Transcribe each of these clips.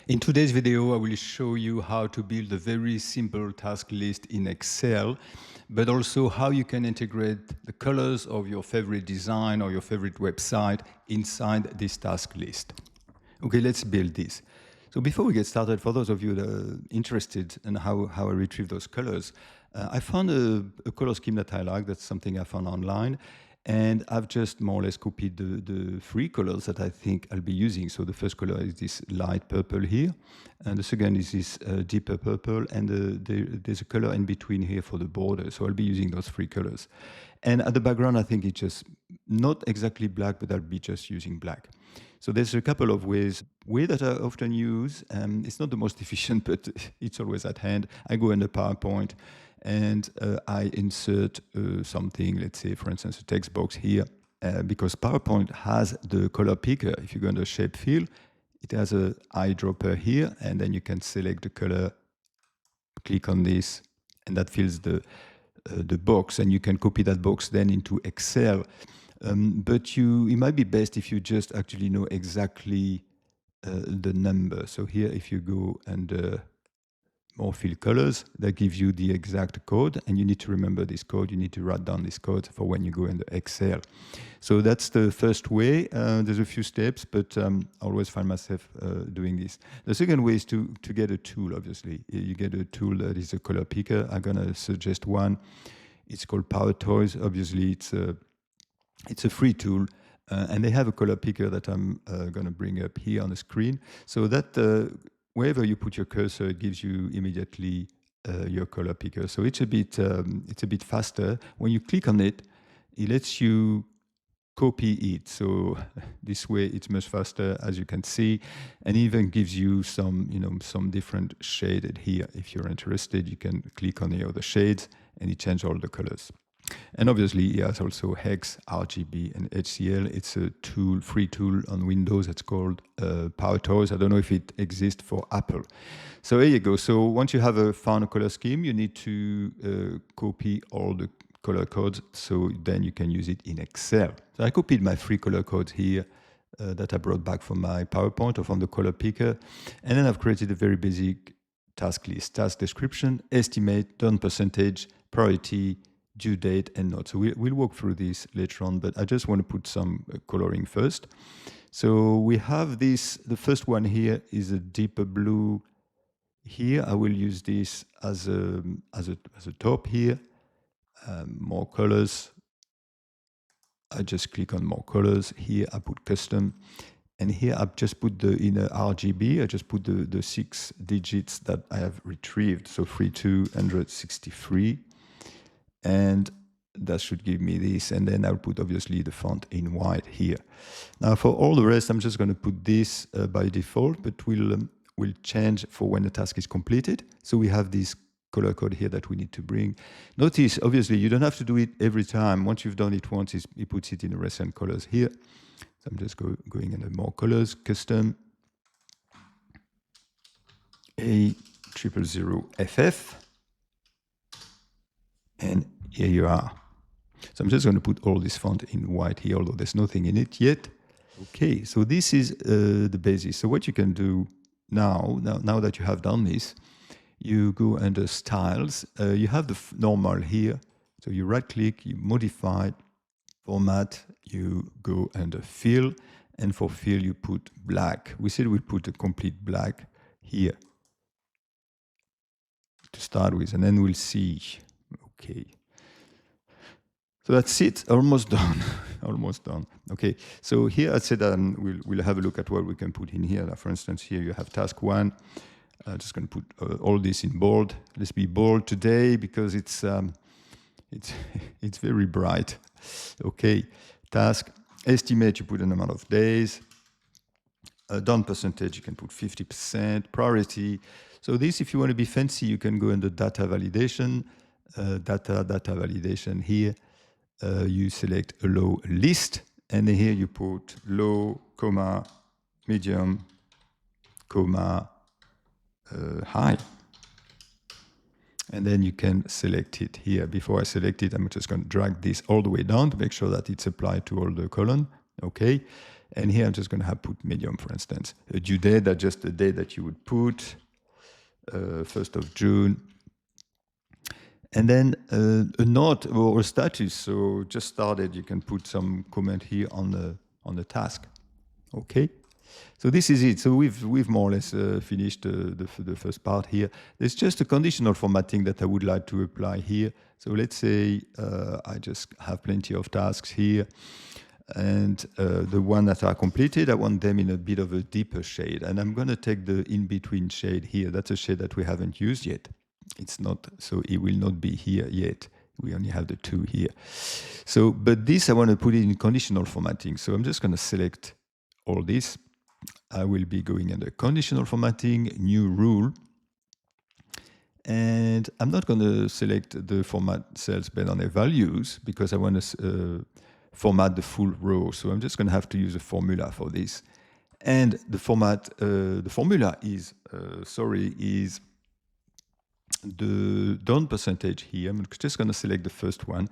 In today's video, I will show you how to build a very simple task list in Excel, but also how you can integrate the colors of your favorite design or your favorite website inside this task list. Okay, let's build this. So before we get started, for those of you that are interested in how I retrieve those colors, I found a color scheme that I like. That's something I found online. And I've just more or less copied the three colors that I think I'll be using. So the first color is this light purple here. And the second is this deeper purple. And there's a color in between here for the border. So I'll be using those three colors. And at the background, I think it's just not exactly black, but I'll be just using black. So there's a couple of ways that I often use. It's not the most efficient, but it's always at hand. I go into PowerPoint and I insert something, let's say, for instance, a text box here, because PowerPoint has the color picker. If you go under Shape Fill, it has an eyedropper here, and then you can select the color, click on this, and that fills the box, and you can copy that box then into Excel. But it might be best if you just actually know exactly the number. So here, if you go under more fill colors, that gives you the exact code, and you need to remember this code. You need to write down this code for when you go into Excel. So that's the first way. There's a few steps, but I always find myself doing this. The second way is to get a tool, obviously. You get a tool that is a color picker. I'm gonna suggest one. It's called Power Toys. Obviously, it's a free tool. And they have a color picker that I'm gonna bring up here on the screen. So that wherever you put your cursor, it gives you immediately your color picker. So it's a bit faster. When you click on it, it lets you copy it. So this way it's much faster, as you can see, and even gives you some different shaded here. If you're interested, you can click on the other shades and it changes all the colors. And obviously, it has also hex, RGB, and HCL. It's a tool, free tool on Windows. It's called Power Toys. I don't know if it exists for Apple. So there you go. So once you have found a color scheme, you need to copy all the color codes, so then you can use it in Excel. So I copied my three color codes here that I brought back from my PowerPoint or from the color picker. And then I've created a very basic task list, task description, estimate, done percentage, priority, due date, and note. So we'll walk through this later on, but I just want to put some coloring first. So we have this, the first one here is a deeper blue here. I will use this as a top here. More colors. I just click on more colors. Here I put custom. And here I've just put the inner RGB. I just put the 6 digits that I have retrieved. So 3263. And that should give me this, and then I'll put obviously the font in white here. Now for all the rest, I'm just going to put this by default, but we'll change for when the task is completed. So we have this color code here that we need to bring. Notice, obviously, you don't have to do it every time. Once you've done it once, it puts it in the recent colors here. So I'm just going into more colors, custom, A000FF, and here you are. So I'm just going to put all this font in white here, although there's nothing in it yet. Okay, so this is the basis. So what you can do now that you have done this, you go under Styles. You have the normal here. So you right-click, you modify, format, you go under Fill, and for Fill you put black. We said we'll put a complete black here to start with, and then we'll see. Okay, so that's it, almost done, almost done. Okay, so here I said we'll have a look at what we can put in here. For instance, here you have task 1. I'm just going to put all this in bold. Let's be bold today because it's very bright. Okay, task, estimate, you put an amount of days. Done percentage, you can put 50%. Priority, so this, if you want to be fancy, you can go under data validation. Data validation here, you select allow list, and here you put low, comma, medium, comma, high. And then you can select it here. Before I select it, I'm just going to drag this all the way down to make sure that it's applied to all the column. Okay. And here I'm just going to have put medium, for instance. A due date, that's just the date that you would put, 1st of June. And then a note or a status. So just started, you can put some comment here on the task. Okay. So this is it. So we've more or less finished the first part here. There's just a conditional formatting that I would like to apply here. So let's say I just have plenty of tasks here. And the one that are completed, I want them in a bit of a deeper shade. And I'm going to take the in-between shade here. That's a shade that we haven't used yet. It's not, so it will not be here yet. We only have the two here. So, but this I want to put it in conditional formatting. So I'm just going to select all this. I will be going under conditional formatting, new rule. And I'm not going to select the format cells based on their values because I want to format the full row. So I'm just going to have to use a formula for this. And the format, the formula is, is the done percentage here. I'm just going to select the first one.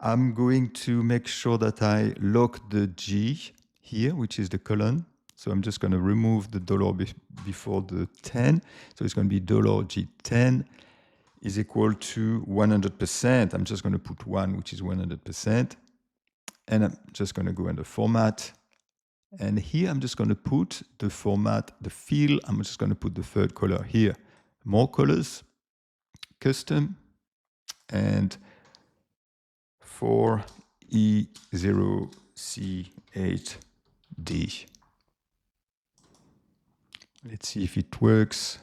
I'm going to make sure that I lock the G here, which is the colon. So I'm just going to remove the dollar before the 10. So it's going to be $G10 is equal to 100%. I'm just going to put 1, which is 100%. And I'm just going to go under format. And here I'm just going to put the format, the fill. I'm just going to put the third color here. More colors, custom, and 4E0C8D. Let's see if it works.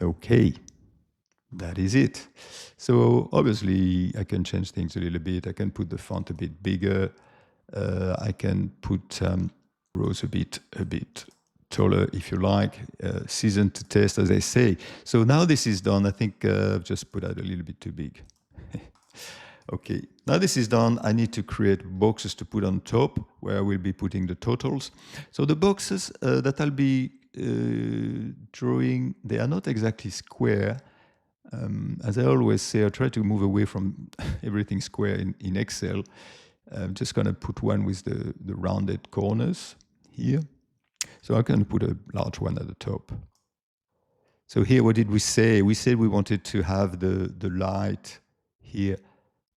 Okay, that is it. So obviously I can change things a little bit. I can put the font a bit bigger. I can put rows a bit taller if you like. Season to test, as I say. So now this is done. I think I've just put that a little bit too big. Okay, now this is done. I need to create boxes to put on top where I will be putting the totals. So the boxes that I'll be drawing, they are not exactly square. As I always say, I try to move away from everything square in Excel. I'm just going to put one with the rounded corners here. So I can put a large one at the top. So here, what did we say? We said we wanted to have the light here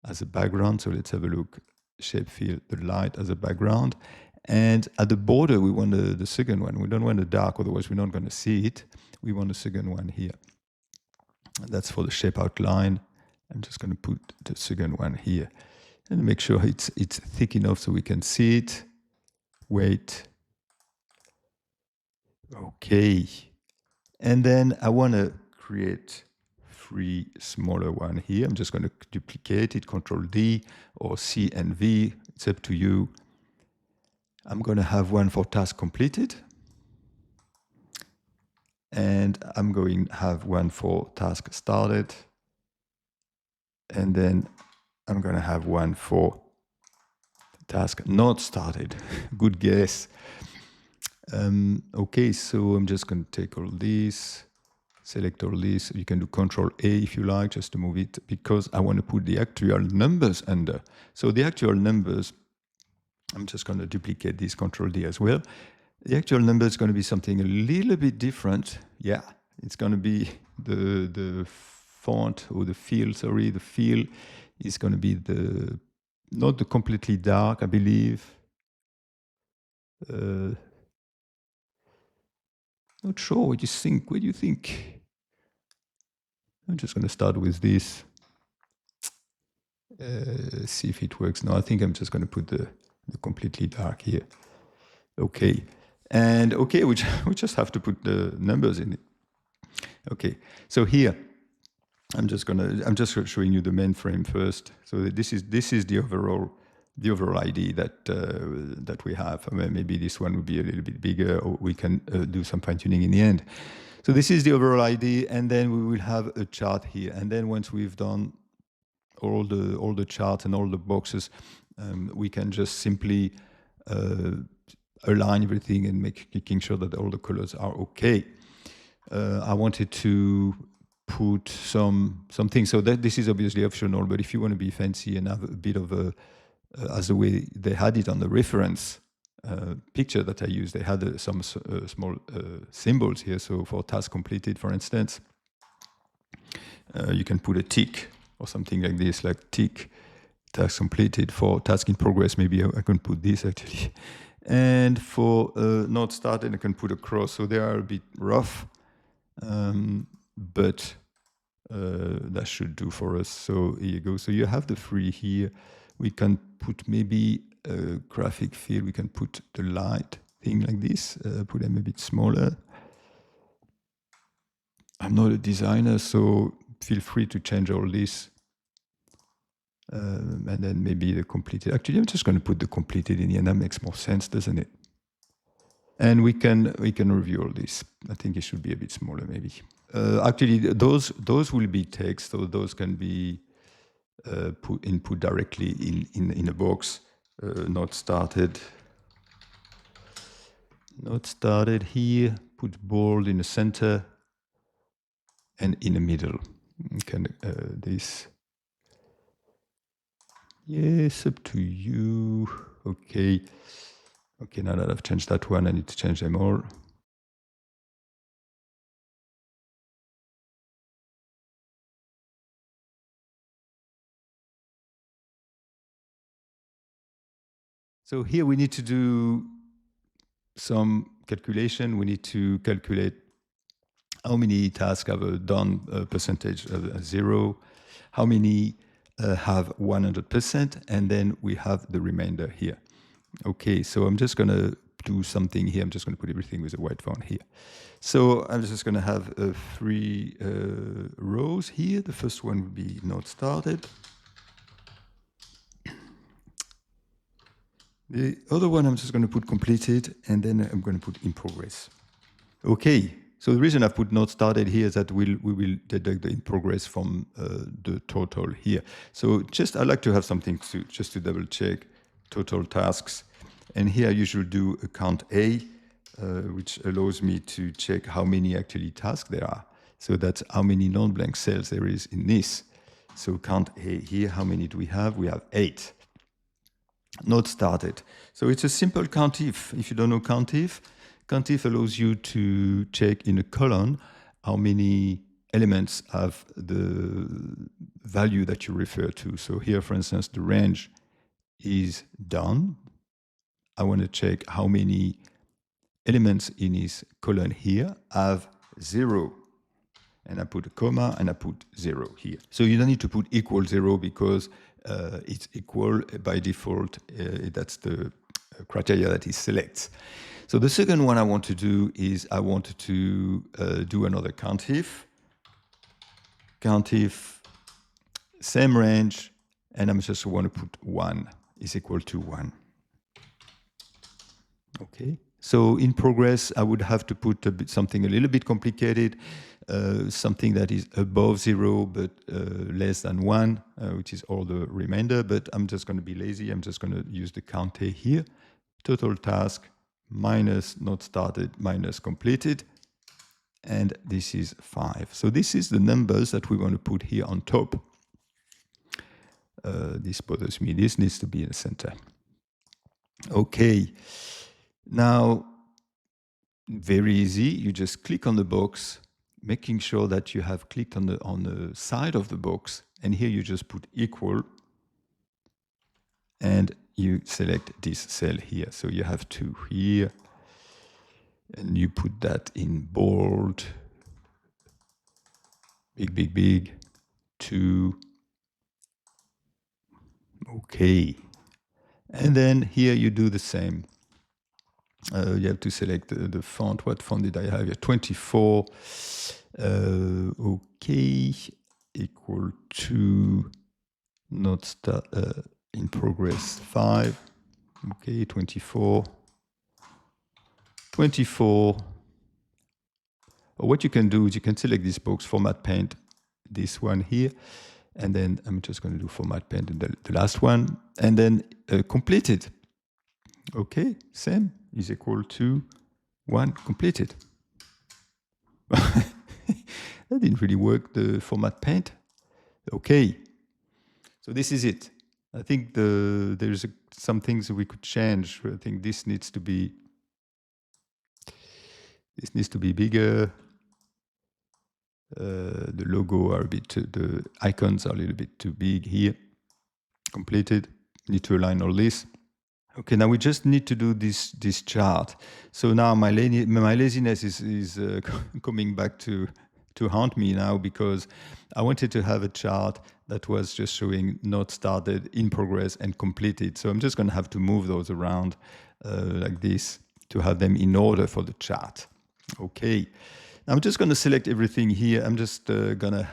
as a background. So let's have a look. Shape fill, the light as a background. And at the border, we want the second one. We don't want the dark, otherwise we're not going to see it. We want the second one here. And that's for the shape outline. I'm just going to put the second one here. And make sure it's thick enough so we can see it. Wait. Okay. And then I want to create 3 smaller one here. I'm just going to duplicate it, Control D or C and V. It's up to you. I'm going to have one for task completed. And I'm going to have one for task started. And then I'm going to have one for task not started. Good guess. Okay, so I'm just going to take all this, select all this. You can do Control A if you like, just to move it, because I want to put the actual numbers under. So the actual numbers, I'm just going to duplicate this, Control D as well. The actual number is going to be something a little bit different. Yeah, it's going to be the font or the fill, sorry, the fill is going to be not the completely dark, I believe. Not sure what you think. What do you think? I'm just going to start with this. See if it works. No, I think I'm just going to put the completely dark here. Okay. And okay, we just have to put the numbers in it. Okay. So here, I'm just showing you the mainframe first. So this is the overall ID that we have. I mean, maybe this one would be a little bit bigger, or we can do some fine tuning in the end. So this is the overall ID, and then we will have a chart here. And then once we've done all the charts and all the boxes, we can just simply align everything and making sure that all the colors are okay. I wanted to put something so that this is obviously optional, but if you want to be fancy and have a bit of a as the way they had it on the reference picture that I used. They had some small symbols here. So for task completed, for instance, you can put a tick or something like this, like tick, task completed. For task in progress, maybe I can put this actually. And for not started, I can put a cross. So they are a bit rough, but that should do for us. So here you go. So you have the three here. We can put maybe a graphic field. We can put the light thing like this, put them a bit smaller. I'm not a designer, so feel free to change all this. And then maybe the completed. Actually, I'm just going to put the completed in here. That makes more sense, doesn't it? And we can review all this. I think it should be a bit smaller, maybe. Actually, those will be text, so those can be input directly in a box. Not started here. Put bold in the center and in the middle. Can this? Yes, up to you. Okay. Okay, now that I've changed that one, I need to change them all. So here we need to do some calculation. We need to calculate how many tasks have a done percentage of 0, how many have 100%, and then we have the remainder here. Okay, so I'm just going to do something here. I'm just going to put everything with a white font here. So I'm just going to have 3 rows here. The first one will be not started. The other one I'm just going to put completed, and then I'm going to put in progress. Okay, so the reason I've put not started here is that we will deduct the in progress from the total here. So I'd like to have something just to double check total tasks. And here I usually do a count A, which allows me to check how many actually tasks there are. So that's how many non-blank cells there is in this. So count A here, how many do we have? We have 8. Not started. So it's a simple COUNTIF. If you don't know COUNTIF allows you to check in a column how many elements have the value that you refer to. So here, for instance, the range is done. I want to check how many elements in this column here have 0. And I put a comma and I put 0 here. So you don't need to put equal 0 because it's equal by default. That's the criteria that it selects. So the second one I want to do is I want to do another COUNTIF. COUNTIF, same range, and I'm just want to put 1 is equal to 1. Okay. So in progress, I would have to put something a little bit complicated, something that is above 0 but less than 1, which is all the remainder. But I'm just going to be lazy. I'm just going to use the count A here. Total task minus not started minus completed. And this is 5. So this is the numbers that we want to put here on top. This bothers me. This needs to be in the center. Okay. Now, very easy. You just click on the box, making sure that you have clicked on the side of the box. And here you just put equal. And you select this cell here. So you have 2 here. And you put that in bold. Big, big, big. 2. Okay. And then here you do the same. You have to select the font. What font did I have here? 24. Okay. Equal to not start in progress 5. Okay, 24. 24. What you can do is you can select this box, format paint, this one here. And then I'm just going to do format paint in the last one. And then completed. Okay, same is equal to 1 completed. That didn't really work, the format paint. Okay, so this is it. I think there's some things we could change. I think this needs to be bigger. The logo are a bit, the icons are a little bit too big here. Completed. Need to align all this. Okay, now we just need to do this chart. So now my laziness is coming back to haunt me now, because I wanted to have a chart that was just showing not started, in progress, and completed. So I'm just going to have to move those around like this to have them in order for the chart. Okay, now I'm just going to select everything here. I'm just going to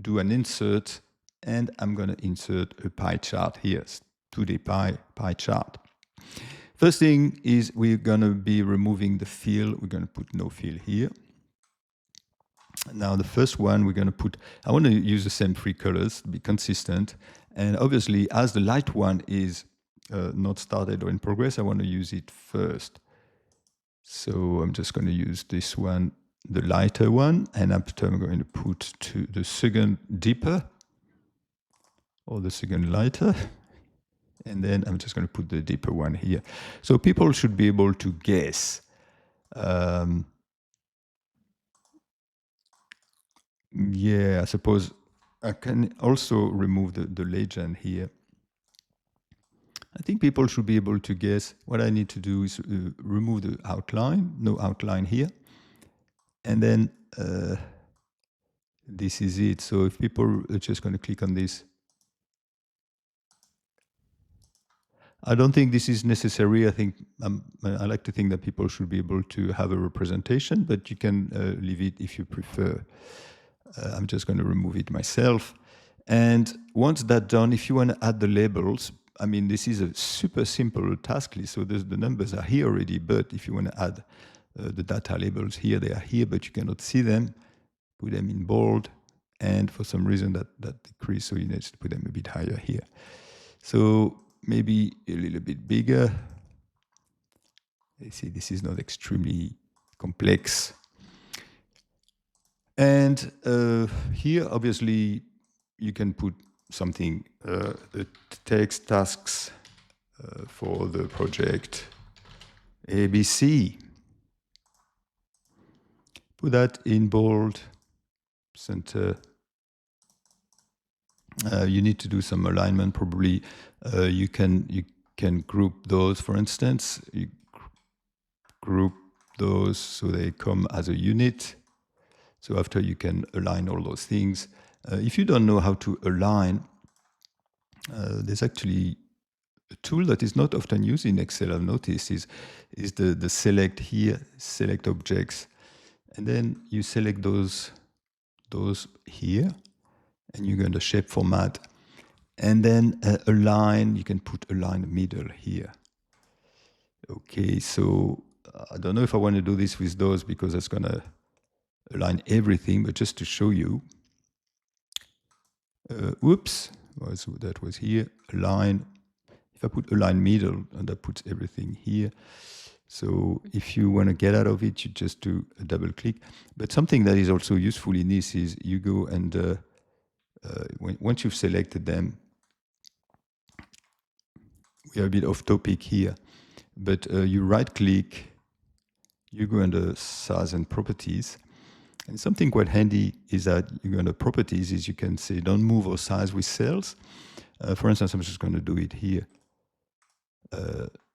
do an insert, and I'm going to insert a pie chart here, today pie chart. First thing is we're going to be removing the fill. We're going to put no fill here. Now the first one we're going to put, I want to use the same 3 colors to be consistent. And obviously, as the light one is not started or in progress, I want to use it first. So I'm just going to use this one, the lighter one, and after I'm going to put to the second deeper, or the second lighter. And then I'm just going to put the deeper one here. So people should be able to guess. Yeah, I suppose I can also remove the legend here. I think people should be able to guess. What I need to do is remove the outline, no outline here. And then this is it. So if people are just going to click on this, I don't think this is necessary. I think I like to think that people should be able to have a representation, but you can leave it if you prefer. I'm just going to remove it myself. And once that's done, if you want to add the labels, I mean, this is a super simple task list. So the numbers are here already, but if you want to add the data labels here, they are here, but you cannot see them. Put them in bold. And for some reason that decreased, so you need to put them a bit higher here. So maybe a little bit bigger. You see, this is not extremely complex. And here, obviously, you can put something, the text tasks for the project ABC. Put that in bold, center. You need to do some alignment, probably. You can group those, for instance. You group those so they come as a unit. So after you can align all those things. If you don't know how to align, there's actually a tool that is not often used in Excel, I've noticed, is the select here, select objects. And then you select those here, and you go in the shape format. And then align, you can put align middle here. Okay, so I don't know if I want to do this with those because that's going to align everything, but just to show you. Oops, that was here, align. If I put align middle, and that puts everything here. So if you want to get out of it, you just do a double click. But something that is also useful in this is you go and once you've selected them, we are a bit off topic here, but you right click, you go under size and properties. And something quite handy is that you go under properties is you can say don't move or size with cells. For instance, I'm just going to do it here.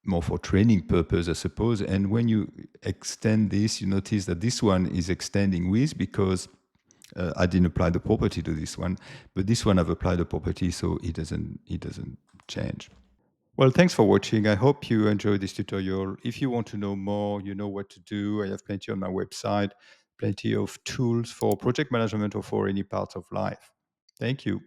More for training purpose, I suppose. And when you extend this, you notice that this one is extending with because I didn't apply the property to this one, but this one I've applied the property, so it doesn't change. Well, thanks for watching. I hope you enjoyed this tutorial. If you want to know more, you know what to do. I have plenty on my website, plenty of tools for project management or for any part of life. Thank you.